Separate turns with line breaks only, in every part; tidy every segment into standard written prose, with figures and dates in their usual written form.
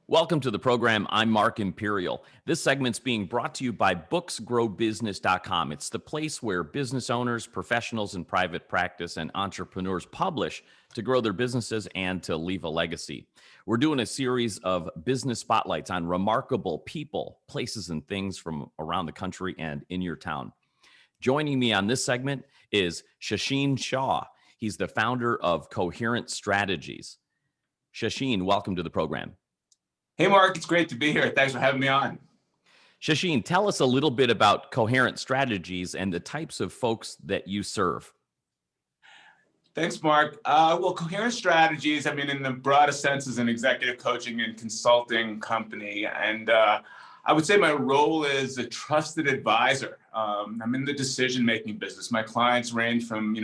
Welcome to the program. I'm Mark Imperial. This segment's being brought to you by booksgrowbusiness.com. It's the place where business owners, professionals in private practice, and entrepreneurs publish to grow their businesses and to leave a legacy. We're doing a series of business spotlights on remarkable people, places, and things from around the country and in your town. Joining me on this segment is Shasheen Shah. He's the founder of Coherent Strategies. Shasheen, welcome to the program.
Hey, Mark, it's great to be here. Thanks for having me on.
Shasheen, tell us a little bit about Coherent Strategies and the types of folks that you serve.
Thanks, Mark. Coherent Strategies, in the broadest sense, is an executive coaching and consulting company. And I would say my role is a trusted advisor. I'm in the decision-making business. My clients range from,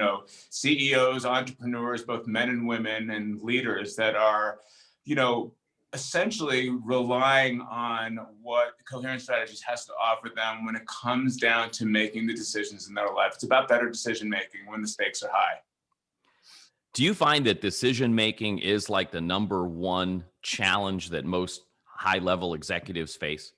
CEOs, entrepreneurs, both men and women, and leaders that are, essentially relying on what Coherent Strategies has to offer them when it comes down to making the decisions in their life. It's about better decision-making when the stakes are high.
Do you find that decision-making is like the number one challenge that most high-level executives face?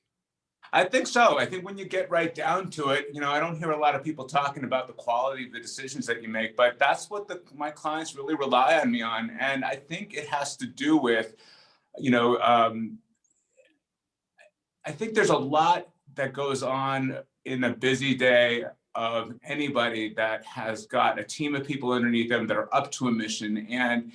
I think so. I think when you get right down to it, I don't hear a lot of people talking about the quality of the decisions that you make, but that's what my clients really rely on me on. And I think it has to do with I think there's a lot that goes on in a busy day of anybody that has got a team of people underneath them that are up to a mission. And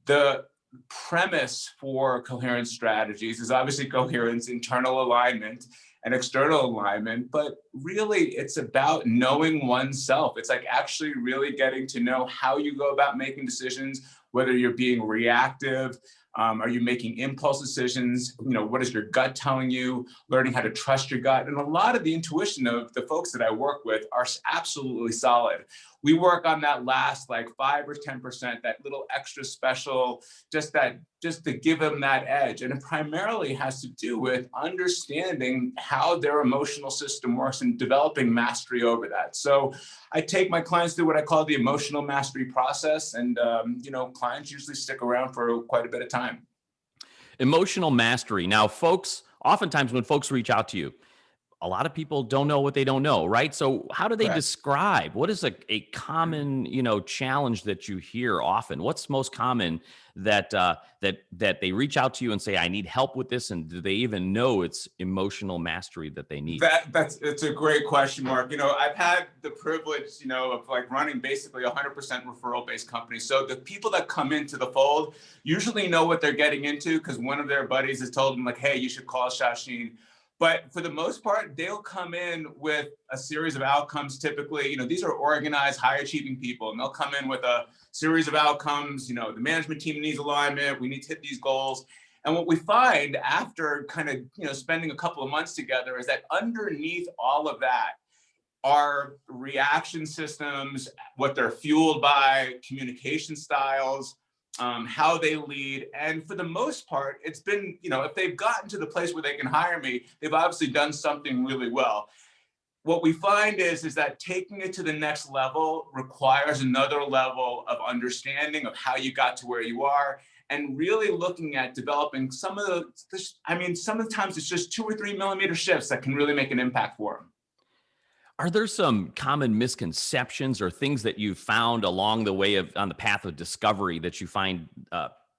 the premise for Coherent Strategies is obviously coherence, internal alignment, and external alignment, but really it's about knowing oneself. It's like actually really getting to know how you go about making decisions, whether you're being reactive, are you making impulse decisions? What is your gut telling you? Learning how to trust your gut. And a lot of the intuition of the folks that I work with are absolutely solid. We work on that last 5 or 10%, that little extra special, just to give them that edge. And it primarily has to do with understanding how their emotional system works and developing mastery over that. So I take my clients through what I call the emotional mastery process. And, clients usually stick around for quite a bit of time.
Emotional mastery. Now, oftentimes when folks reach out to you, a lot of people don't know what they don't know, right? So how do they
Correct.
describe? What is a common, challenge that you hear often? What's most common that they reach out to you and say, I need help with this? And do they even know it's emotional mastery that they need?
It's a great question, Mark. I've had the privilege, of running basically 100% referral-based company. So the people that come into the fold usually know what they're getting into because one of their buddies has told them hey, you should call Shasheen. But for the most part, they'll come in with a series of outcomes. Typically, these are organized, high-achieving people, and they'll come in with a series of outcomes. The management team needs alignment. We need to hit these goals. And what we find after kind of, spending a couple of months together is that underneath all of that are reaction systems, what they're fueled by, communication styles, how they lead. And for the most part, it's been, if they've gotten to the place where they can hire me, they've obviously done something really well. What we find is that taking it to the next level requires another level of understanding of how you got to where you are and really looking at developing sometimes it's just 2 or 3 millimeter shifts that can really make an impact for them.
Are there some common misconceptions or things that you've found along the way on the path of discovery that you find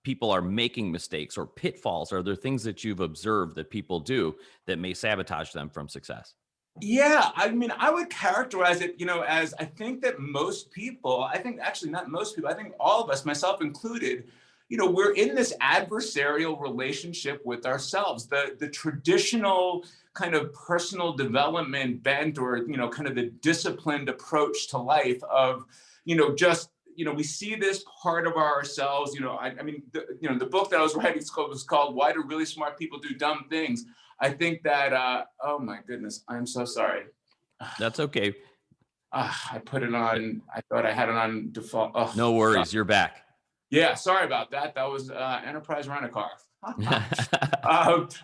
people are making mistakes or pitfalls? Are there things that you've observed that people do that may sabotage them from success?
Yeah, I would characterize it, as I think that most people, I think actually not most people, I think all of us, myself included, we're in this adversarial relationship with ourselves. The traditional kind of personal development bent or, kind of the disciplined approach to life of, we see this part of ourselves, the book that I was writing was called Why Do Really Smart People Do Dumb Things? I think that, oh my goodness, I'm so sorry.
That's okay.
I put it on, I thought I had it on default. Oh,
no worries,
God.
You're back.
Yeah, sorry about that. That was Enterprise Rent-A-Car.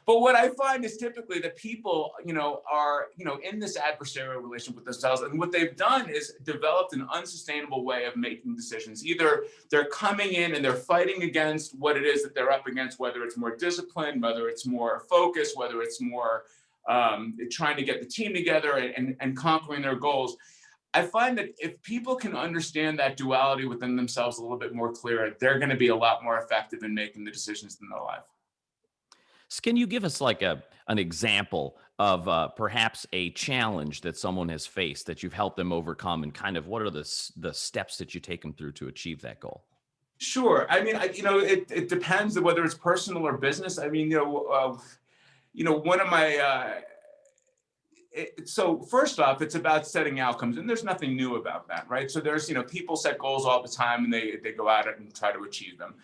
But what I find is typically that people, are, in this adversarial relationship with themselves. And what they've done is developed an unsustainable way of making decisions. Either they're coming in and they're fighting against what it is that they're up against, whether it's more discipline, whether it's more focus, whether it's more trying to get the team together and conquering their goals. I find that if people can understand that duality within themselves a little bit more clear, they're going to be a lot more effective in making the decisions in their life.
So can you give us like an example of perhaps a challenge that someone has faced that you've helped them overcome, and kind of what are the steps that you take them through to achieve that goal?
Sure. I mean, it depends on whether it's personal or business. I mean, one of my so first off, it's about setting outcomes, and there's nothing new about that, right? So there's, people set goals all the time, and they go at it and try to achieve them.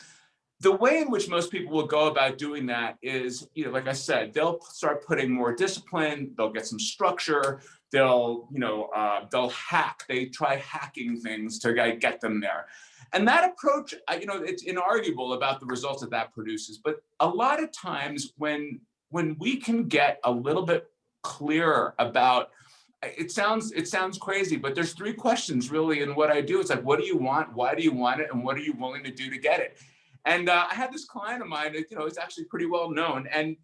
The way in which most people will go about doing that is, like I said, they'll start putting more discipline, they'll get some structure, they'll hack, they try hacking things to get them there. And that approach, it's inarguable about the results that produces. But a lot of times when we can get a little bit clearer about, it sounds crazy, but there's three questions really in what I do. It's like, what do you want? Why do you want it? And what are you willing to do to get it? And I had this client of mine, it's actually pretty well known and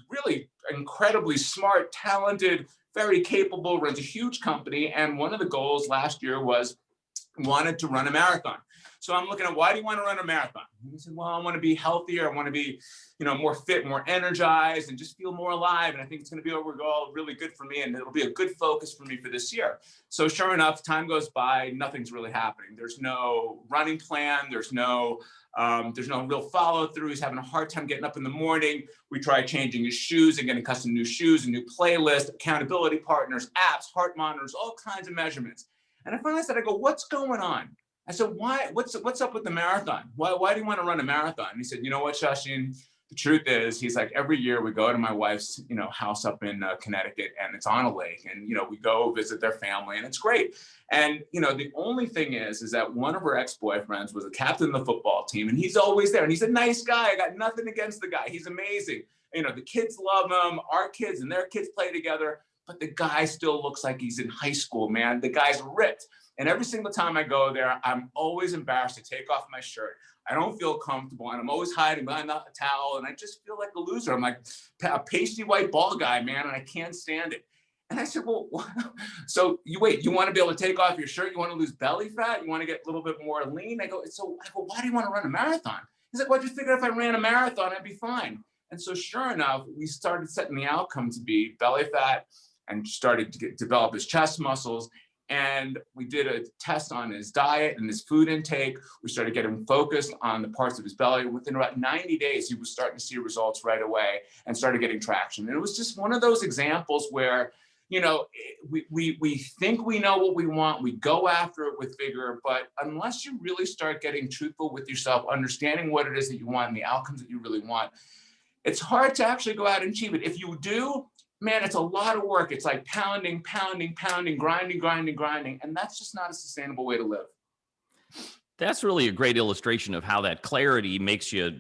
really incredibly smart, talented, very capable, runs a huge company. And one of the goals last year was wanted to run a marathon. So I'm looking at, why do you want to run a marathon? And he said, well, I want to be healthier. I want to be, more fit, more energized, and just feel more alive. And I think it's going to be overall really good for me. And it'll be a good focus for me for this year. So sure enough, time goes by, nothing's really happening. There's no running plan. There's no real follow through. He's having a hard time getting up in the morning. We tried changing his shoes and getting custom new shoes, a new playlist, accountability partners, apps, heart monitors, all kinds of measurements. And I finally said, I go, what's going on? I said, why? What's up with the marathon? Why do you want to run a marathon? And he said, you know what, Shasheen? The truth is, he's like, every year we go to my wife's, house up in Connecticut, and it's on a lake, and we go visit their family, and it's great. And the only thing is that one of her ex-boyfriends was a captain of the football team, and he's always there, and he's a nice guy. I got nothing against the guy. He's amazing. The kids love him. Our kids and their kids play together, but the guy still looks like he's in high school, man. The guy's ripped. And every single time I go there, I'm always embarrassed to take off my shirt. I don't feel comfortable, and I'm always hiding behind a towel, and I just feel like a loser. I'm like a pasty white ball guy, man, and I can't stand it. And I said, well, so you want to be able to take off your shirt? You want to lose belly fat? You want to get a little bit more lean? I go, why do you want to run a marathon? He's like, well, I just figured if I ran a marathon, I'd be fine. And so sure enough, we started setting the outcome to be belly fat and started to develop his chest muscles. And we did a test on his diet and his food intake. We started getting focused on the parts of his belly. Within about 90 days, he was starting to see results right away and started getting traction. And it was just one of those examples where, we think we know what we want. We go after it with vigor, but unless you really start getting truthful with yourself, understanding what it is that you want and the outcomes that you really want, it's hard to actually go out and achieve it. If you do, man, it's a lot of work. It's like pounding, grinding. And that's just not a sustainable way to live.
That's really a great illustration of how that clarity makes you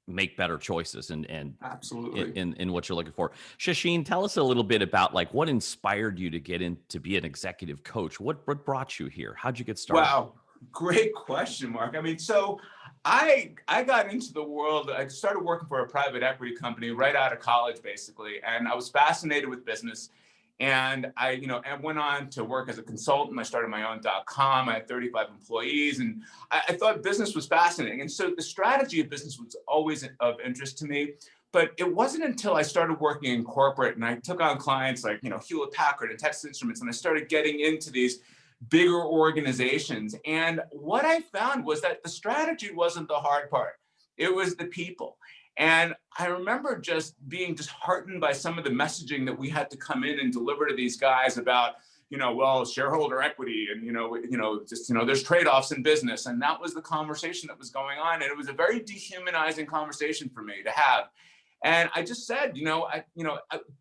make better choices and
absolutely
in what you're looking for. Shasheen, tell us a little bit about what inspired you to get in to be an executive coach. What brought you here? How'd you get started?
Wow. Great question, Mark. I mean, so I got into the world. I started working for a private equity company right out of college, basically. And I was fascinated with business. And I went on to work as a consultant. I started my own .com. I had 35 employees, and I thought business was fascinating. And so the strategy of business was always of interest to me. But it wasn't until I started working in corporate and I took on clients like, Hewlett Packard and Texas Instruments, and I started getting into these bigger organizations. And what I found was that the strategy wasn't the hard part. It was the people. And I remember just being disheartened by some of the messaging that we had to come in and deliver to these guys about, shareholder equity and, there's trade-offs in business. And that was the conversation that was going on. And it was a very dehumanizing conversation for me to have. And I just said,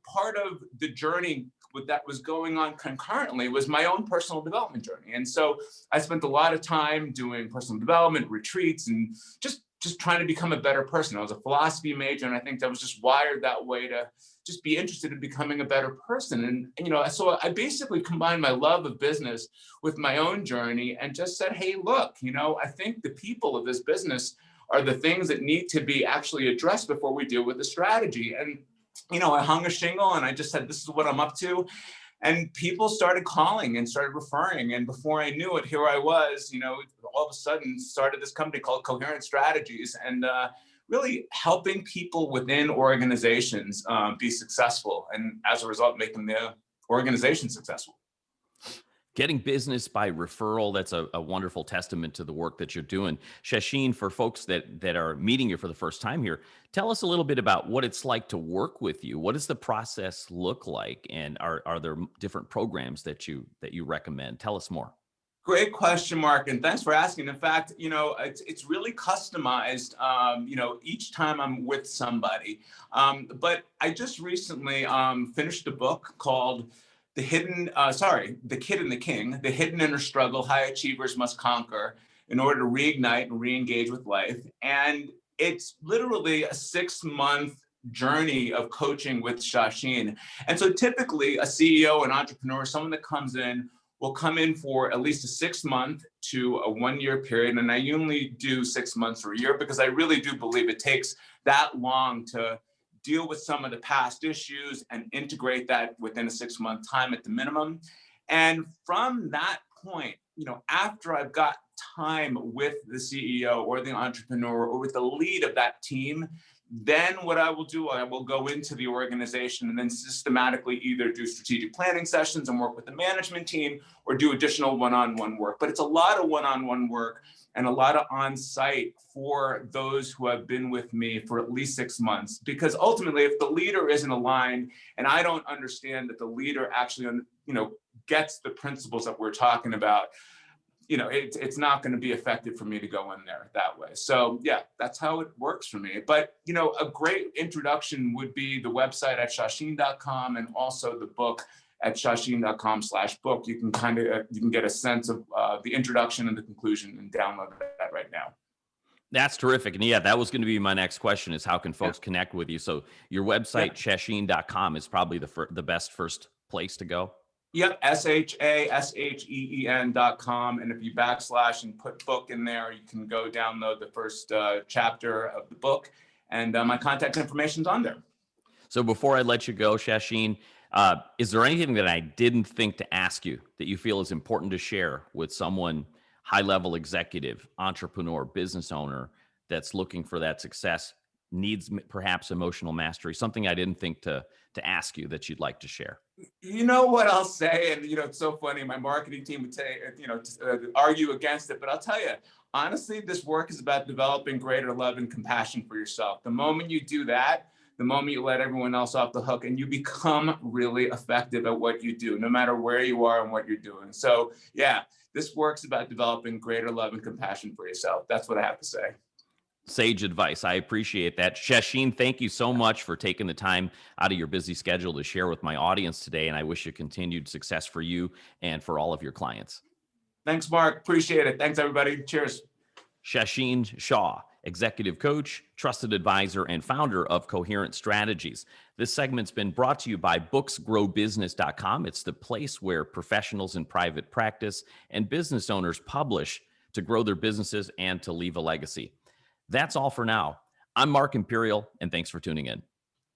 part of the journey what that was going on concurrently was my own personal development journey. And so I spent a lot of time doing personal development retreats and just trying to become a better person. I was a philosophy major, and I think I was just wired that way to just be interested in becoming a better person. And so I basically combined my love of business with my own journey and just said, hey, look, I think the people of this business are the things that need to be actually addressed before we deal with the strategy. And I hung a shingle and I just said, this is what I'm up to. And people started calling and started referring. And before I knew it, here I was, all of a sudden started this company called Coherent Strategies, and really helping people within organizations be successful. And as a result, making the organization successful.
Getting business by referral, that's a wonderful testament to the work that you're doing. Shasheen, for folks that are meeting you for the first time here, tell us a little bit about what it's like to work with you. What does the process look like? And are there different programs that you recommend? Tell us more.
Great question, Mark, and thanks for asking. In fact, it's really customized, each time I'm with somebody. But I just recently finished a book called The Kid and the King, The Hidden Inner Struggle High Achievers Must Conquer in order to reignite and re-engage with life. And it's literally a 6-month journey of coaching with Shasheen. And so typically a CEO, an entrepreneur, someone that comes in, will come in for at least a 6-month to a 1-year period. And I usually do 6 months or a year because I really do believe it takes that long to deal with some of the past issues and integrate that within a 6-month time at the minimum. And from that point, after I've got time with the CEO or the entrepreneur or with the lead of that team, then what I will do, I will go into the organization and then systematically either do strategic planning sessions and work with the management team or do additional one-on-one work. But it's a lot of one-on-one work and a lot of on-site for those who have been with me for at least 6 months. Because ultimately, if the leader isn't aligned and I don't understand that the leader actually, gets the principles that we're talking about, it's not going to be effective for me to go in there that way. So yeah, that's how it works for me. But, a great introduction would be the website at shasheen.com and also the book at shasheen.com/book. You can get a sense of the introduction and the conclusion and download that right now.
That's terrific. And yeah, that was going to be my next question is how can folks connect with you? So your website, shasheen.com, is probably the best first place to go.
Yep, shasheen.com. And if you backslash and put book in there, you can go download the first chapter of the book. And my contact information's on there.
So before I let you go, Shasheen, is there anything that I didn't think to ask you that you feel is important to share with someone, high-level executive, entrepreneur, business owner that's looking for that success, needs perhaps emotional mastery, something I didn't think to ask you that you'd like to share?
You know what I'll say, and it's so funny. My marketing team would say, argue against it, but I'll tell you, honestly, this work is about developing greater love and compassion for yourself. The moment you do that, the moment you let everyone else off the hook, and you become really effective at what you do, no matter where you are and what you're doing. So yeah, this work's about developing greater love and compassion for yourself. That's what I have to say.
Sage advice. I appreciate that. Shasheen, thank you so much for taking the time out of your busy schedule to share with my audience today. And I wish you continued success for you and for all of your clients.
Thanks, Mark. Appreciate it. Thanks, everybody. Cheers.
Shasheen Shah, executive coach, trusted advisor, and founder of Coherent Strategies. This segment's been brought to you by booksgrowbusiness.com. It's the place where professionals in private practice and business owners publish to grow their businesses and to leave a legacy. That's all for now. I'm Mark Imperial, and thanks for tuning in.